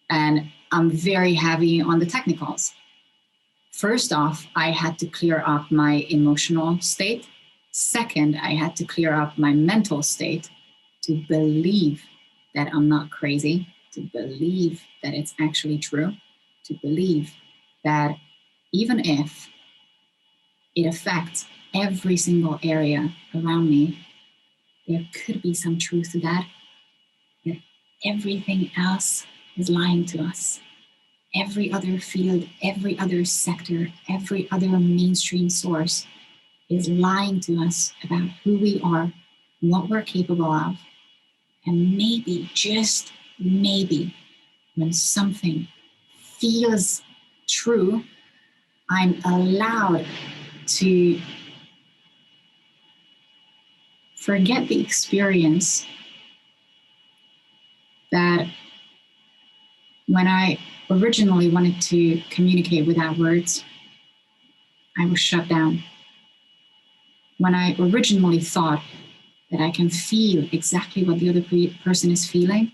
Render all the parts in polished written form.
And I'm very heavy on the technicals. First off, I had to clear up my emotional state. Second, I had to clear up my mental state to believe that I'm not crazy, to believe that it's actually true, to believe that even if it affects every single area around me, there could be some truth to that, that everything else is lying to us. Every other field, every other sector, every other mainstream source is lying to us about who we are, what we're capable of. And maybe, just maybe, when something feels true, I'm allowed to forget the experience that when I originally wanted to communicate without words, I was shut down. When I originally thought that I can feel exactly what the other person is feeling,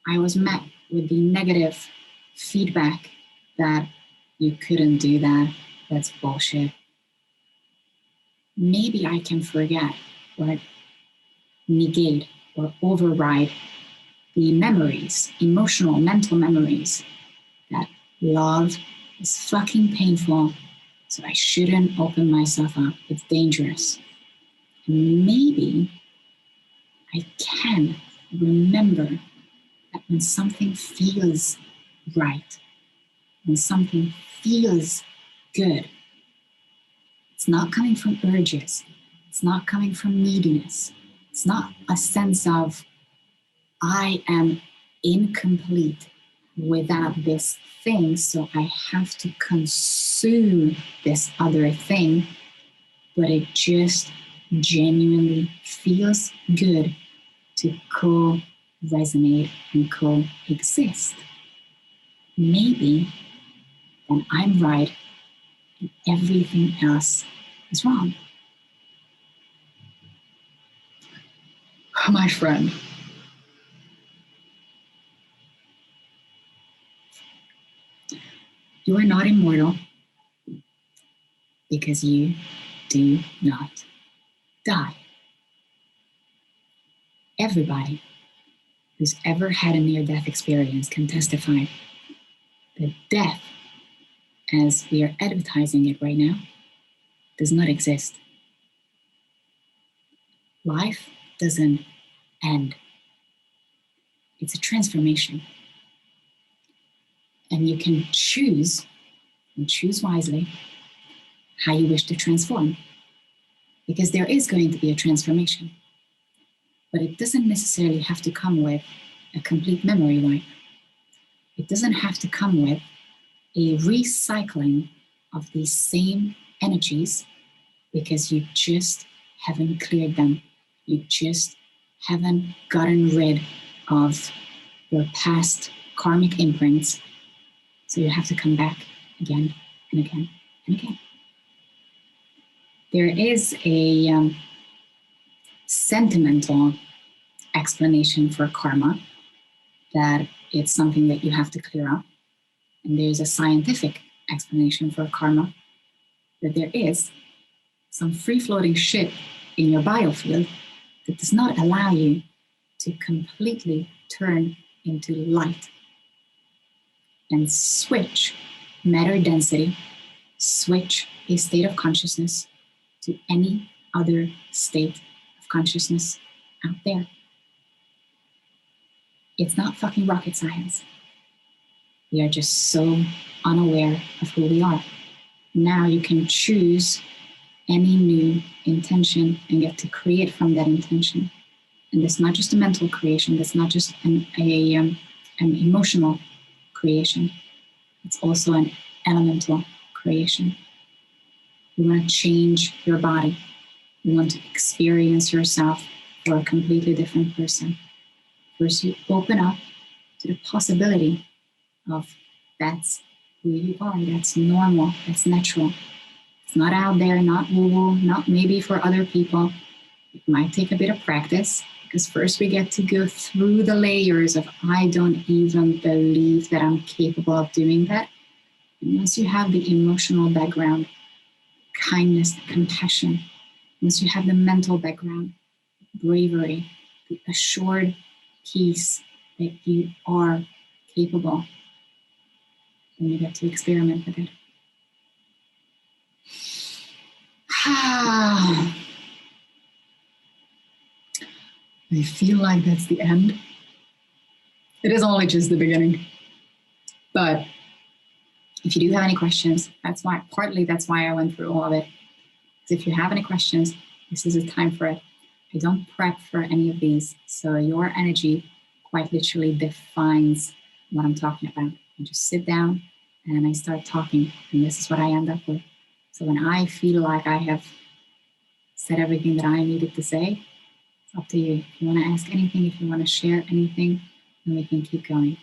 I was met with the negative feedback that you couldn't do that, that's bullshit. Maybe I can forget or negate or override the memories, emotional, mental memories, that love is fucking painful, so I shouldn't open myself up. It's dangerous. And maybe I can remember that when something feels right, when something feels good, it's not coming from urges, it's not coming from neediness, it's not a sense of I am incomplete without this thing, so I have to consume this other thing, but it just genuinely feels good to co-resonate and coexist. Maybe then I'm right and everything else is wrong. My friend, you are not immortal because you do not die. Everybody who's ever had a near-death experience can testify that death, as we are advertising it right now, does not exist. Life doesn't end. It's a transformation. And you can choose, and choose wisely, how you wish to transform. Because there is going to be a transformation. But it doesn't necessarily have to come with a complete memory wipe. It doesn't have to come with a recycling of these same energies because you just haven't cleared them. You just haven't gotten rid of your past karmic imprints. So you have to come back again and again and again. There is a sentimental explanation for karma, that it's something that you have to clear up. And there's a scientific explanation for karma, that there is some free-floating shit in your biofield that does not allow you to completely turn into light and switch matter density, switch a state of consciousness to any other state of consciousness out there. It's not fucking rocket science. We are just so unaware of who we are. Now you can choose any new intention and get to create from that intention. And that's not just a mental creation. That's not just an emotional creation. It's also an elemental creation. You want to change your body. You want to experience yourself for a completely different person. First, you open up to the possibility of that's who you are, that's normal, that's natural. It's not out there, not woo-woo, not maybe for other people. It might take a bit of practice, Because first we get to go through the layers of, I don't even believe that I'm capable of doing that. And once you have the emotional background, kindness, compassion, once you have the mental background, bravery, the assured peace that you are capable, then you get to experiment with it. I feel like that's the end. It is only just the beginning. But if you do have any questions, partly that's why I went through all of it. Because if you have any questions, this is the time for it. I don't prep for any of these. So your energy quite literally defines what I'm talking about. I just sit down and I start talking, and this is what I end up with. So when I feel like I have said everything that I needed to say, it's up to you. If you want to ask anything, if you want to share anything, then we can keep going.